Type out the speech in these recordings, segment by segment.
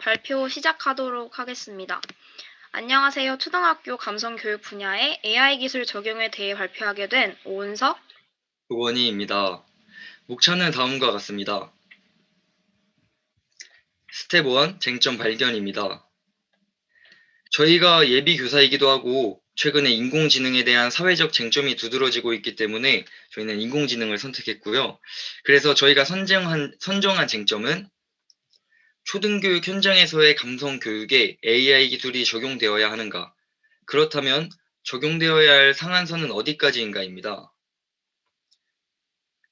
발표 시작하도록 하겠습니다. 안녕하세요. 초등학교 감성교육 분야의 AI 기술 적용에 대해 발표하게 된 오은석, 조원희입니다. 목차는 다음과 같습니다. 스텝 1 쟁점 발견입니다. 저희가 예비 교사이기도 하고 최근에 인공지능에 대한 사회적 쟁점이 두드러지고 있기 때문에 저희는 인공지능을 선택했고요. 그래서 저희가 선정한 쟁점은 초등교육 현장에서의 감성교육에 AI 기술이 적용되어야 하는가? 그렇다면 적용되어야 할 상한선은 어디까지인가입니다.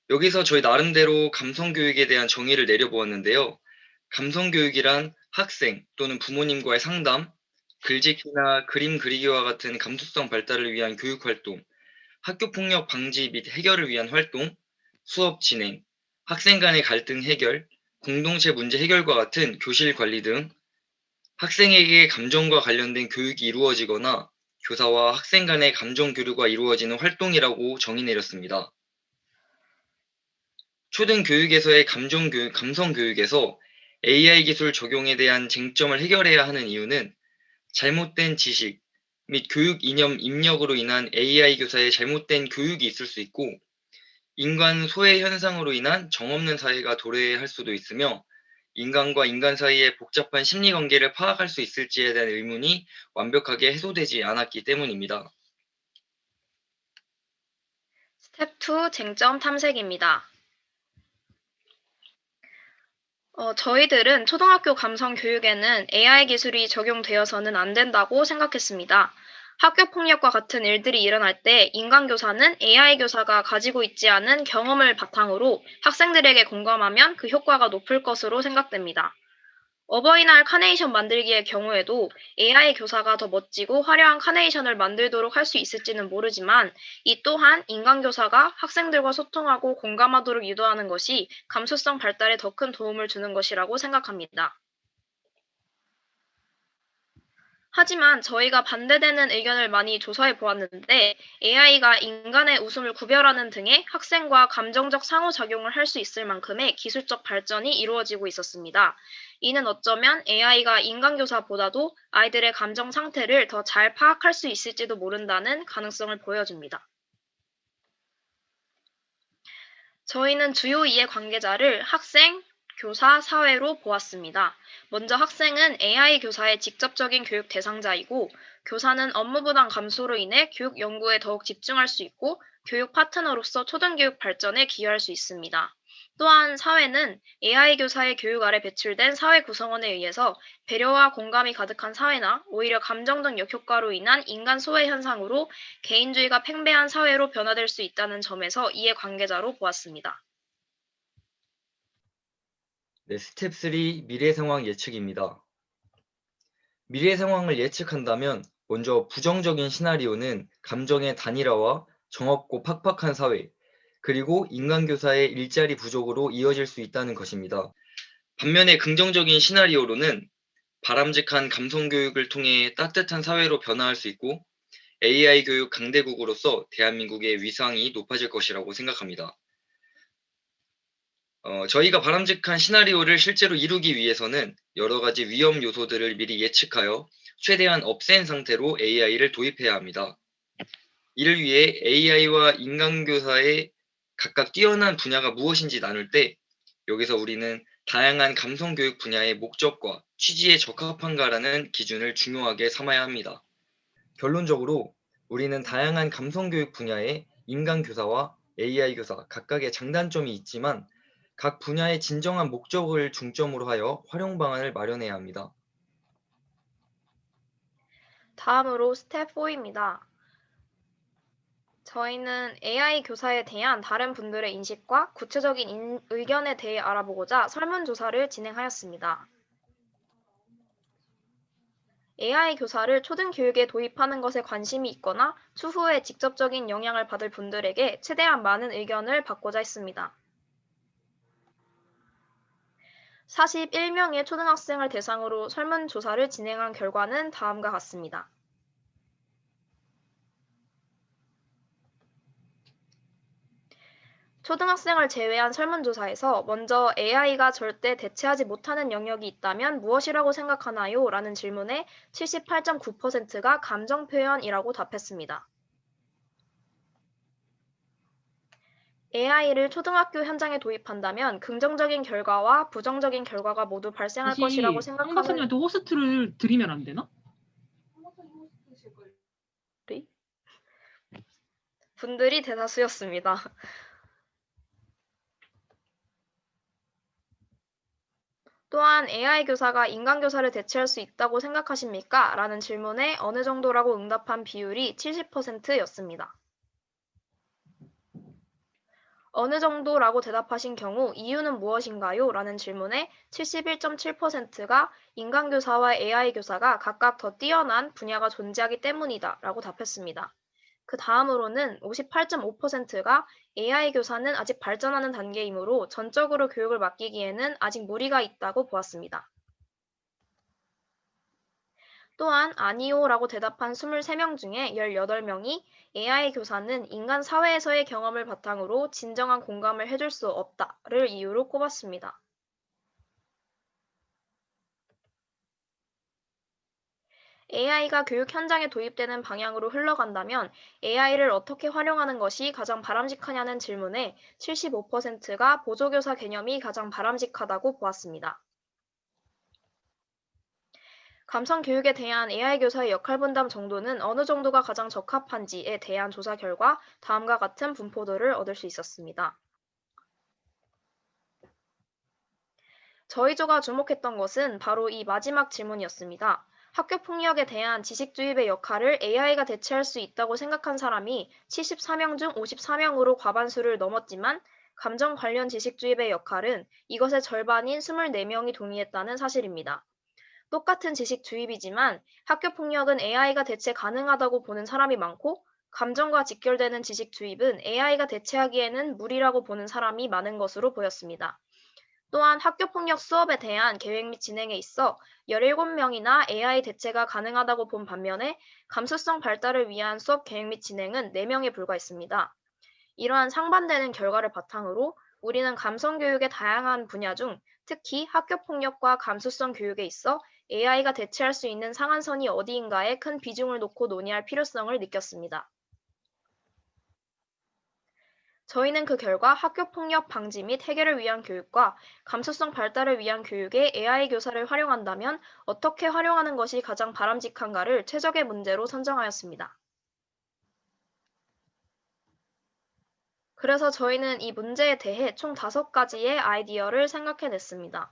여기서 저희 나름대로 감성교육에 대한 정의를 내려보았는데요. 감성교육이란 학생 또는 부모님과의 상담, 글짓기나 그림 그리기와 같은 감수성 발달을 위한 교육활동, 학교폭력 방지 및 해결을 위한 활동, 수업 진행, 학생 간의 갈등 해결, 공동체 문제 해결과 같은 교실 관리 등 학생에게 감정과 관련된 교육이 이루어지거나 교사와 학생 간의 감정 교류가 이루어지는 활동이라고 정의 내렸습니다. 초등교육에서의 감성교육에서 AI 기술 적용에 대한 쟁점을 해결해야 하는 이유는 잘못된 지식 및 교육 이념 입력으로 인한 AI 교사의 잘못된 교육이 있을 수 있고, 인간 소외 현상으로 인한 정없는 사회가 도래할 수도 있으며, 인간과 인간 사이의 복잡한 심리관계를 파악할 수 있을지에 대한 의문이 완벽하게 해소되지 않았기 때문입니다. 스텝 2 쟁점 탐색입니다. 저희들은 초등학교 감성교육에는 AI 기술이 적용되어서는 안 된다고 생각했습니다. 학교 폭력과 같은 일들이 일어날 때 인간교사는 AI 교사가 가지고 있지 않은 경험을 바탕으로 학생들에게 공감하면 그 효과가 높을 것으로 생각됩니다. 어버이날 카네이션 만들기의 경우에도 AI 교사가 더 멋지고 화려한 카네이션을 만들도록 할 수 있을지는 모르지만 이 또한 인간 교사가 학생들과 소통하고 공감하도록 유도하는 것이 감수성 발달에 더 큰 도움을 주는 것이라고 생각합니다. 하지만 저희가 반대되는 의견을 많이 조사해 보았는데 AI가 인간의 웃음을 구별하는 등의 학생과 감정적 상호작용을 할 수 있을 만큼의 기술적 발전이 이루어지고 있었습니다. 이는 어쩌면 AI가 인간교사보다도 아이들의 감정 상태를 더 잘 파악할 수 있을지도 모른다는 가능성을 보여줍니다. 저희는 주요 이해관계자를 학생, 교사, 사회로 보았습니다. 먼저 학생은 AI 교사의 직접적인 교육 대상자이고, 교사는 업무 부담 감소로 인해 교육 연구에 더욱 집중할 수 있고, 교육 파트너로서 초등교육 발전에 기여할 수 있습니다. 또한 사회는 AI 교사의 교육 아래 배출된 사회 구성원에 의해서 배려와 공감이 가득한 사회나 오히려 감정적 역효과로 인한 인간 소외 현상으로 개인주의가 팽배한 사회로 변화될 수 있다는 점에서 이해관계자로 보았습니다. 네, 스텝 3 미래 상황 예측입니다. 미래 상황을 예측한다면 먼저 부정적인 시나리오는 감정의 단일화와 정없고 팍팍한 사회, 그리고 인간교사의 일자리 부족으로 이어질 수 있다는 것입니다. 반면에 긍정적인 시나리오로는 바람직한 감성교육을 통해 따뜻한 사회로 변화할 수 있고 AI 교육 강대국으로서 대한민국의 위상이 높아질 것이라고 생각합니다. 저희가 바람직한 시나리오를 실제로 이루기 위해서는 여러 가지 위험 요소들을 미리 예측하여 최대한 없앤 상태로 AI를 도입해야 합니다. 이를 위해 AI와 인간교사의 각각 뛰어난 분야가 무엇인지 나눌 때 여기서 우리는 다양한 감성교육 분야의 목적과 취지에 적합한가라는 기준을 중요하게 삼아야 합니다. 결론적으로 우리는 다양한 감성교육 분야의 인간교사와 AI교사 각각의 장단점이 있지만 각 분야의 진정한 목적을 중점으로 하여 활용 방안을 마련해야 합니다. 다음으로 스텝 4입니다. 저희는 AI 교사에 대한 다른 분들의 인식과 구체적인 의견에 대해 알아보고자 설문조사를 진행하였습니다. AI 교사를 초등교육에 도입하는 것에 관심이 있거나 추후에 직접적인 영향을 받을 분들에게 최대한 많은 의견을 받고자 했습니다. 41명의 초등학생을 대상으로 설문조사를 진행한 결과는 다음과 같습니다. 초등학생을 제외한 설문조사에서 먼저 AI가 절대 대체하지 못하는 영역이 있다면 무엇이라고 생각하나요? 라는 질문에 78.9%가 감정 표현이라고 답했습니다. AI를 초등학교 현장에 도입한다면 긍정적인 결과와 부정적인 결과가 모두 발생할 것이라고 다시 한 생각하는 박사님한테 호스트를 드리면 안 되나? 분들이 대다수였습니다. 또한 AI 교사가 인간 교사를 대체할 수 있다고 생각하십니까? 라는 질문에 어느 정도라고 응답한 비율이 70%였습니다. 어느 정도라고 대답하신 경우 이유는 무엇인가요? 라는 질문에 71.7%가 인간 교사와 AI 교사가 각각 더 뛰어난 분야가 존재하기 때문이다 라고 답했습니다. 그 다음으로는 58.5%가 AI 교사는 아직 발전하는 단계이므로 전적으로 교육을 맡기기에는 아직 무리가 있다고 보았습니다. 또한 아니요라고 대답한 23명 중에 18명이 AI 교사는 인간 사회에서의 경험을 바탕으로 진정한 공감을 해줄 수 없다를 이유로 꼽았습니다. AI가 교육 현장에 도입되는 방향으로 흘러간다면 AI를 어떻게 활용하는 것이 가장 바람직하냐는 질문에 75%가 보조교사 개념이 가장 바람직하다고 보았습니다. 감성 교육에 대한 AI 교사의 역할 분담 정도는 어느 정도가 가장 적합한지에 대한 조사 결과 다음과 같은 분포도를 얻을 수 있었습니다. 저희 조가 주목했던 것은 바로 이 마지막 질문이었습니다. 학교 폭력에 대한 지식 주입의 역할을 AI가 대체할 수 있다고 생각한 사람이 74명 중 54명으로 과반수를 넘었지만 감정 관련 지식 주입의 역할은 이것의 절반인 24명이 동의했다는 사실입니다. 똑같은 지식 주입이지만 학교 폭력은 AI가 대체 가능하다고 보는 사람이 많고 감정과 직결되는 지식 주입은 AI가 대체하기에는 무리라고 보는 사람이 많은 것으로 보였습니다. 또한 학교 폭력 수업에 대한 계획 및 진행에 있어 17명이나 AI 대체가 가능하다고 본 반면에 감수성 발달을 위한 수업 계획 및 진행은 4명에 불과했습니다. 이러한 상반되는 결과를 바탕으로 우리는 감성 교육의 다양한 분야 중 특히 학교 폭력과 감수성 교육에 있어 AI가 대체할 수 있는 상한선이 어디인가에 큰 비중을 놓고 논의할 필요성을 느꼈습니다. 저희는 그 결과 학교 폭력 방지 및 해결을 위한 교육과 감수성 발달을 위한 교육에 AI 교사를 활용한다면 어떻게 활용하는 것이 가장 바람직한가를 최적의 문제로 선정하였습니다. 그래서 저희는 이 문제에 대해 총 5가지의 아이디어를 생각해냈습니다.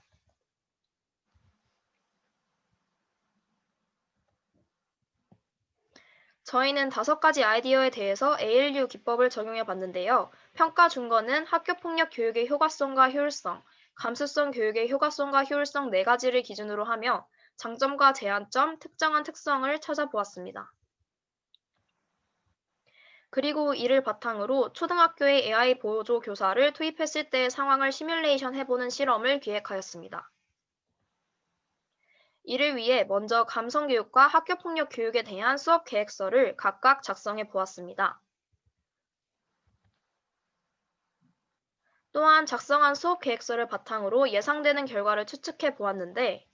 저희는 5가지 아이디어에 대해서 ALU 기법을 적용해 봤는데요. 평가 준거는 학교폭력 교육의 효과성과 효율성, 감수성 교육의 효과성과 효율성 4가지를 기준으로 하며 장점과 제한점, 특정한 특성을 찾아보았습니다. 그리고 이를 바탕으로 초등학교에 AI 보조 교사를 투입했을 때의 상황을 시뮬레이션 해보는 실험을 기획하였습니다. 이를 위해 먼저 감성교육과 학교폭력 교육에 대한 수업 계획서를 각각 작성해 보았습니다. 또한 작성한 수업 계획서를 바탕으로 예상되는 결과를 추측해 보았는데,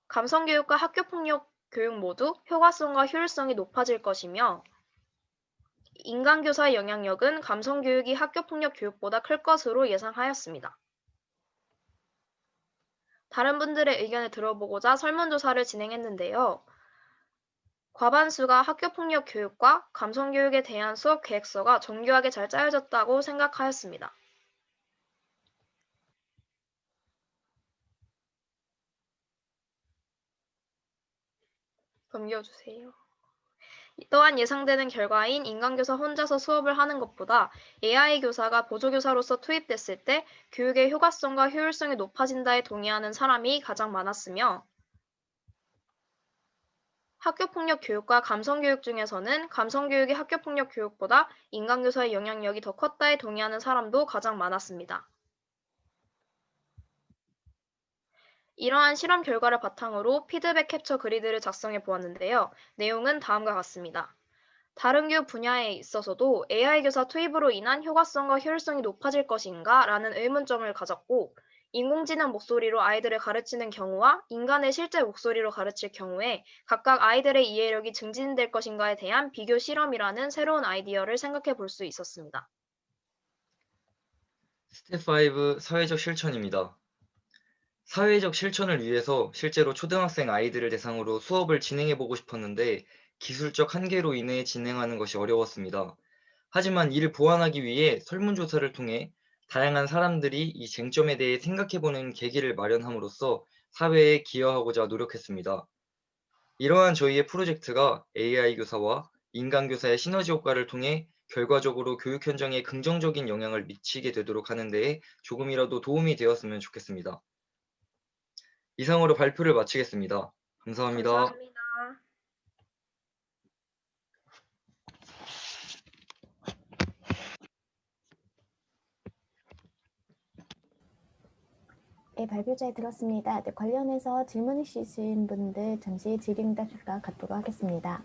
감성교육과 학교폭력 교육 모두 효과성과 효율성이 높아질 것이며, 인간교사의 영향력은 감성교육이 학교폭력 교육보다 클 것으로 예상하였습니다. 다른 분들의 의견을 들어보고자 설문조사를 진행했는데요. 과반수가 학교폭력 교육과 감성교육에 대한 수업 계획서가 정교하게 잘 짜여졌다고 생각하였습니다. 넘겨주세요. 또한 예상되는 결과인 인간교사 혼자서 수업을 하는 것보다 AI 교사가 보조교사로서 투입됐을 때 교육의 효과성과 효율성이 높아진다에 동의하는 사람이 가장 많았으며, 학교폭력 교육과 감성교육 중에서는 감성교육이 학교폭력 교육보다 인간교사의 영향력이 더 컸다에 동의하는 사람도 가장 많았습니다. 이러한 실험 결과를 바탕으로 피드백 캡처 그리드를 작성해 보았는데요. 내용은 다음과 같습니다. 다른 교육 분야에 있어서도 AI 교사 투입으로 인한 효과성과 효율성이 높아질 것인가? 라는 의문점을 가졌고, 인공지능 목소리로 아이들을 가르치는 경우와 인간의 실제 목소리로 가르칠 경우에 각각 아이들의 이해력이 증진될 것인가에 대한 비교 실험이라는 새로운 아이디어를 생각해 볼 수 있었습니다. 스텝 5 사회적 실천입니다. 사회적 실천을 위해서 실제로 초등학생 아이들을 대상으로 수업을 진행해 보고 싶었는데 기술적 한계로 인해 진행하는 것이 어려웠습니다. 하지만 이를 보완하기 위해 설문조사를 통해 다양한 사람들이 이 쟁점에 대해 생각해 보는 계기를 마련함으로써 사회에 기여하고자 노력했습니다. 이러한 저희의 프로젝트가 AI 교사와 인간 교사의 시너지 효과를 통해 결과적으로 교육 현장에 긍정적인 영향을 미치게 되도록 하는 데에 조금이라도 도움이 되었으면 좋겠습니다. 이상으로 발표를 마치겠습니다. 감사합니다. 감사합니다. 네, 발표 잘 들었습니다. 네, 관련해서 질문 있으신 분들 잠시 질의응답 시간 갖도록 하겠습니다.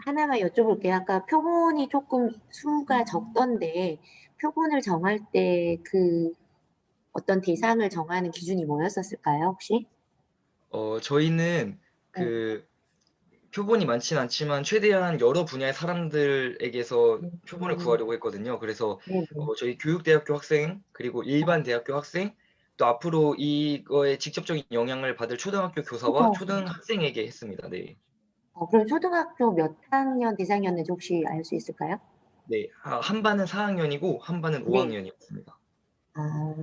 하나만 여쭤볼게요. 아까 표본이 조금 수가 적던데 표본을 정할 때 그 어떤 대상을 정하는 기준이 뭐였었을까요, 혹시? 저희는 그 표본이 많진 않지만 최대한 여러 분야의 사람들에게서 표본을 구하려고 했거든요. 그래서 네네. 저희 교육대학교 학생, 그리고 일반 대학교 학생, 또 앞으로 이거에 직접적인 영향을 받을 초등학교 교사와 초등학생에게 했습니다. 네. 그럼 초등학교 몇 학년 대상이었는지 혹시 알 수 있을까요? 네. 한 반은 4학년이고 한 반은 네. 5학년이었습니다. 아,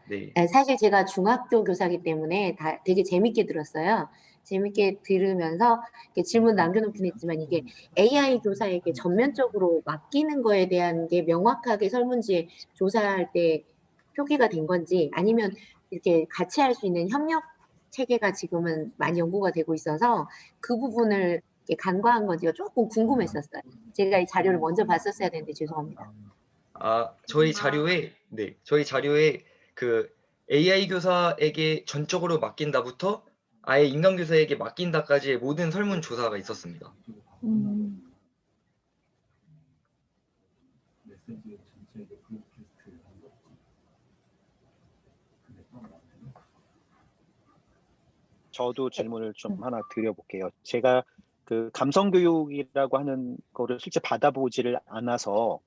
네. 사실 제가 중학교 교사기 때문에 다 되게 재밌게 들었어요. 재밌게 들으면서 이렇게 질문 남겨놓긴 했지만 이게 AI 교사에게 전면적으로 맡기는 거에 대한 게 명확하게 설문지에 조사할 때 표기가 된 건지 아니면 이렇게 같이 할 수 있는 협력 체계가 지금은 많이 연구가 되고 있어서 그 부분을 이렇게 간과한 건지가 조금 궁금했었어요. 제가 이 자료를 먼저 봤었어야 되는데 죄송합니다. 저희 자료에 그 AI 교사에게 전적으로 맡긴다부터 아예 인간 교사에게 맡긴다까지의 모든 설문 조사가 있었습니다. 저도 질문을 좀 하나 드려볼게요. 제가 그 감성교육이라고 하는 거를 실제 받아보지를 않아서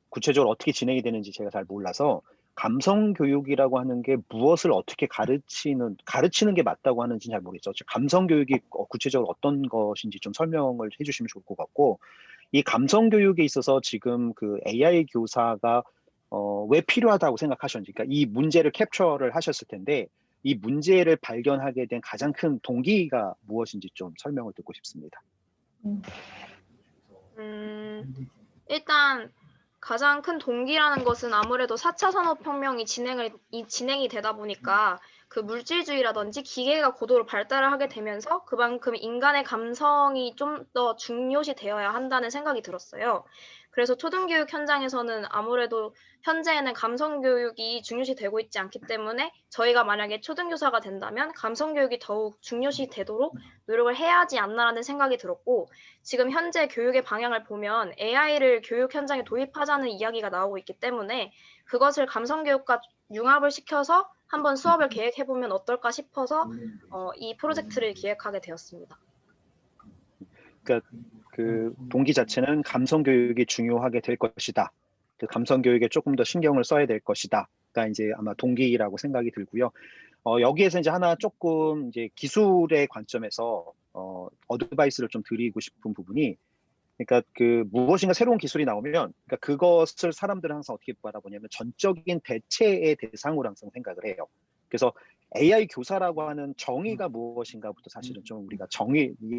구체적으로 어떻게 진행이 되는지 제가 잘 몰라서 감성교육이라고 하는 게 무엇을 어떻게 가르치는 게 맞다고 하는지 잘 모르겠죠. 감성교육이 구체적으로 어떤 것인지 좀 설명을 해주시면 좋을 것 같고, 이 감성교육에 있어서 지금 그 AI 교사가 왜 필요하다고 생각하셨는지, 그러니까 이 문제를 캡처를 하셨을 텐데, 이 문제를 발견하게 된 가장 큰 동기가 무엇인지 좀 설명을 듣고 싶습니다. 일단 가장 큰 동기라는 것은 아무래도 4차 산업혁명이 진행이 되다 보니까 그 물질주의라든지 기계가 고도로 발달을 하게 되면서 그만큼 인간의 감성이 좀 더 중요시 되어야 한다는 생각이 들었어요. 그래서 초등교육 현장에서는 아무래도 현재에는 감성교육이 중요시 되고 있지 않기 때문에 저희가 만약에 초등교사가 된다면 감성교육이 더욱 중요시 되도록 노력을 해야 하지 않나라는 생각이 들었고, 지금 현재 교육의 방향을 보면 AI를 교육 현장에 도입하자는 이야기가 나오고 있기 때문에 그것을 감성교육과 융합을 시켜서 한번 수업을 계획해보면 어떨까 싶어서 이 프로젝트를 기획하게 되었습니다. 그러니까 그 동기 자체는 감성교육이 중요하게 될 것이다. 그 감성교육에 조금 더 신경을 써야 될 것이다. 가 이제 아마 동기라고 생각이 들고요. 여기에서 이제 하나 조금 이제 기술의 관점에서 어드바이스를 좀 드리고 싶은 부분이, 그러니까 그 무엇인가 새로운 기술이 나오면 그러니까 그것을 사람들은 항상 어떻게 바라보냐면 전적인 대체의 대상으로 항상 생각을 해요. 그래서 AI 교사라고 하는 정의가 무엇인가부터 사실은 좀 우리가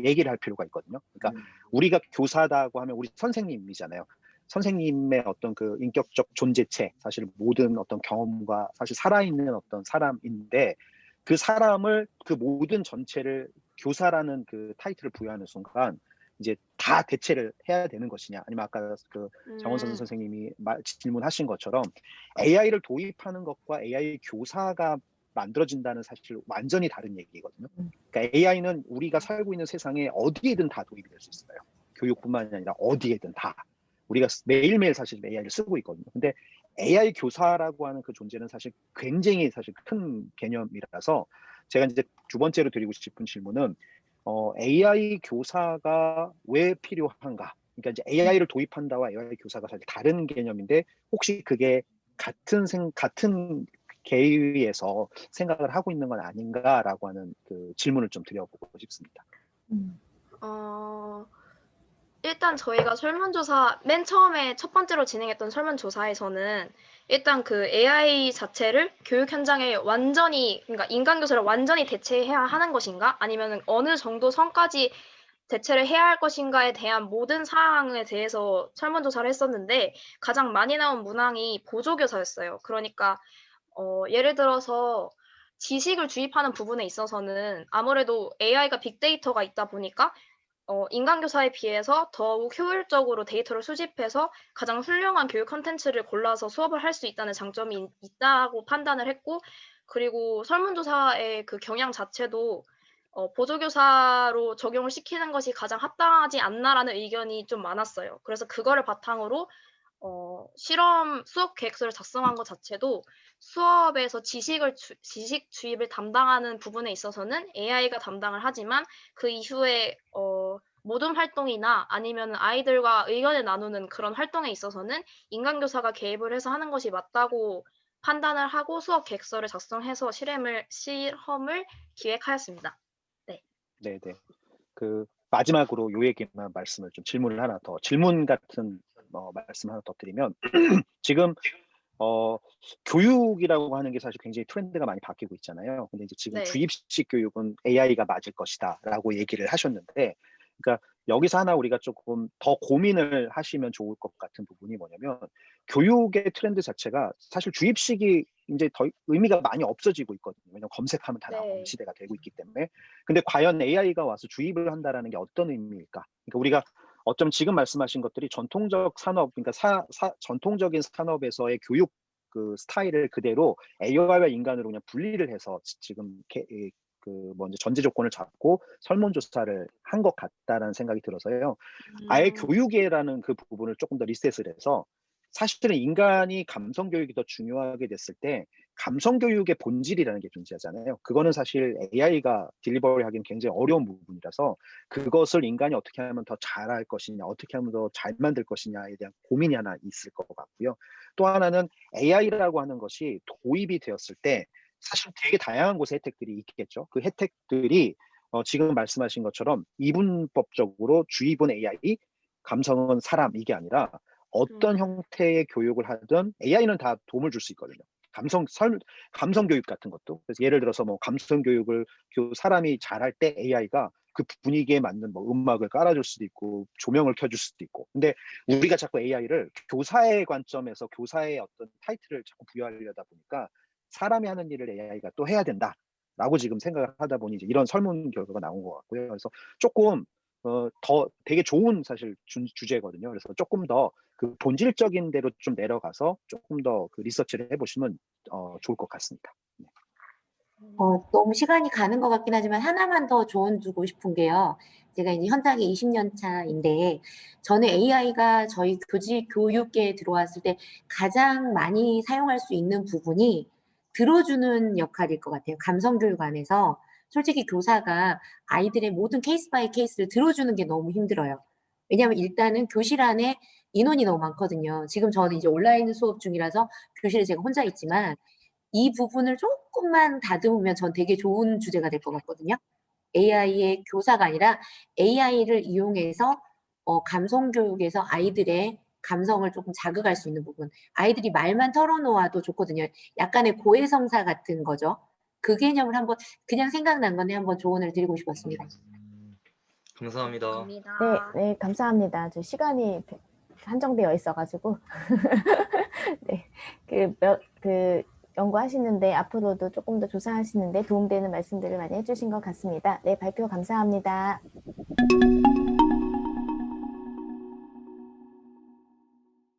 얘기를 할 필요가 있거든요. 그러니까 우리가 교사다고 하면 우리 선생님이잖아요. 선생님의 어떤 그 인격적 존재체, 사실 모든 어떤 경험과 사실 살아있는 어떤 사람인데 그 사람을 그 모든 전체를 교사라는 그 타이틀을 부여하는 순간 이제 다 대체를 해야 되는 것이냐, 아니면 아까 그 정원선 선생님이 질문하신 것처럼 AI를 도입하는 것과 AI 교사가 만들어진다는 사실 완전히 다른 얘기거든요. 그러니까 AI는 우리가 살고 있는 세상에 어디에든 다 도입이 될 수 있어요. 교육뿐만이 아니라 어디에든 다. 우리가 매일매일 사실 AI를 쓰고 있거든요. 근데 AI 교사라고 하는 그 존재는 사실 굉장히 사실 큰 개념이라서 제가 이제 두 번째로 드리고 싶은 질문은 AI 교사가 왜 필요한가? 그러니까 이제 AI를 도입한다와 AI 교사가 사실 다른 개념인데 혹시 그게 같은 계위에서 생각을 하고 있는 건 아닌가라고 하는 그 질문을 좀 드려보고 싶습니다. 어, 일단 저희가 설문조사, 맨 처음에 첫 번째로 진행했던 설문조사에서는 일단 그 AI 자체를 교육 현장에 완전히, 그러니까 인간 교사를 완전히 대체해야 하는 것인가? 아니면 어느 정도 선까지 대체를 해야 할 것인가에 대한 모든 사항에 대해서 설문조사를 했었는데 가장 많이 나온 문항이 보조교사였어요. 그러니까 예를 들어서 지식을 주입하는 부분에 있어서는 아무래도 AI가 빅데이터가 있다 보니까 인간 교사에 비해서 더욱 효율적으로 데이터를 수집해서 가장 훌륭한 교육 콘텐츠를 골라서 수업을 할 수 있다는 장점이 있다고 판단을 했고, 그리고 설문조사의 그 경향 자체도 보조교사로 적용을 시키는 것이 가장 합당하지 않나라는 의견이 좀 많았어요. 그래서 그거를 바탕으로 실험 수업 계획서를 작성한 것 자체도 수업에서 지식 주입을 담당하는 부분에 있어서는 AI가 담당을 하지만 그 이후에 모둠 활동이나 아니면 아이들과 의견을 나누는 그런 활동에 있어서는 인간 교사가 개입을 해서 하는 것이 맞다고 판단을 하고 수업 계획서를 작성해서 실험을 기획하였습니다. 네, 네. 그 마지막으로 요 얘기만 말씀을 좀 질문 같은 말씀 하나 더 드리면 지금 교육이라고 하는 게 사실 굉장히 트렌드가 많이 바뀌고 있잖아요. 근데 이제 지금 네. 주입식 교육은 AI가 맞을 것이다라고 얘기를 하셨는데, 그러니까 여기서 하나 우리가 조금 더 고민을 하시면 좋을 것 같은 부분이 뭐냐면 교육의 트렌드 자체가 사실 주입식이 이제 더 의미가 많이 없어지고 있거든요. 왜냐면 검색하면 다 나오는 네. 시대가 되고 있기 때문에. 근데 과연 AI가 와서 주입을 한다라는 게 어떤 의미일까? 그러니까 우리가 어쩜 지금 말씀하신 것들이 전통적 산업, 그러니까 전통적인 산업에서의 교육 그 스타일을 그대로 AI와 인간으로 그냥 분리를 해서 지금 먼저 전제 조건을 잡고 설문조사를 한 것 같다라는 생각이 들어서요. 아예 교육이라는 그 부분을 조금 더 리셋을 해서 사실은 인간이 감성 교육이 더 중요하게 됐을 때 감성 교육의 본질이라는 게 존재하잖아요. 그거는 사실 AI가 딜리버리 하기는 굉장히 어려운 부분이라서 그것을 인간이 어떻게 하면 더 잘할 것이냐, 어떻게 하면 더 잘 만들 것이냐에 대한 고민이 하나 있을 것 같고요. 또 하나는 AI라고 하는 것이 도입이 되었을 때 사실 되게 다양한 곳에 혜택들이 있겠죠. 그 혜택들이 지금 말씀하신 것처럼 이분법적으로 주입은 AI, 감성은 사람 이게 아니라 어떤 형태의 교육을 하든 AI는 다 도움을 줄 수 있거든요. 감성 교육 같은 것도. 그래서 예를 들어서 뭐 감성 교육을 사람이 잘할 때 AI가 그 분위기에 맞는 뭐 음악을 깔아줄 수도 있고 조명을 켜줄 수도 있고. 근데 우리가 자꾸 AI를 교사의 관점에서 교사의 어떤 타이틀을 자꾸 부여하려다 보니까 사람이 하는 일을 AI가 또 해야 된다라고 지금 생각을 하다 보니 이제 이런 설문 결과가 나온 것 같고요. 그래서 조금 더 되게 좋은 사실 주제거든요. 그래서 조금 더 그 본질적인 대로 좀 내려가서 조금 더 그 리서치를 해보시면 좋을 것 같습니다. 너무 시간이 가는 것 같긴 하지만 하나만 더 조언 주고 싶은 게요. 제가 이제 현장에 20년 차인데 저는 AI가 저희 교육계에 들어왔을 때 가장 많이 사용할 수 있는 부분이 들어주는 역할일 것 같아요. 감성교육 안에서 솔직히 교사가 아이들의 모든 케이스 바이 케이스를 들어주는 게 너무 힘들어요. 왜냐하면 일단은 교실 안에 인원이 너무 많거든요. 지금 저는 이제 온라인 수업 중이라서 교실에 제가 혼자 있지만 이 부분을 조금만 다듬으면 전 되게 좋은 주제가 될 것 같거든요. AI의 교사가 아니라 AI를 이용해서 감성 교육에서 아이들의 감성을 조금 자극할 수 있는 부분. 아이들이 말만 털어놓아도 좋거든요. 약간의 고해성사 같은 거죠. 그 개념을 한번 그냥 생각난 건데 한번 조언을 드리고 싶었습니다. 감사합니다. 감사합니다. 네, 감사합니다. 저 시간이 한정되어 있어가지고 네, 그 연구하시는데 앞으로도 조금 더 조사하시는데 도움되는 말씀들을 많이 해주신 것 같습니다. 네, 발표 감사합니다.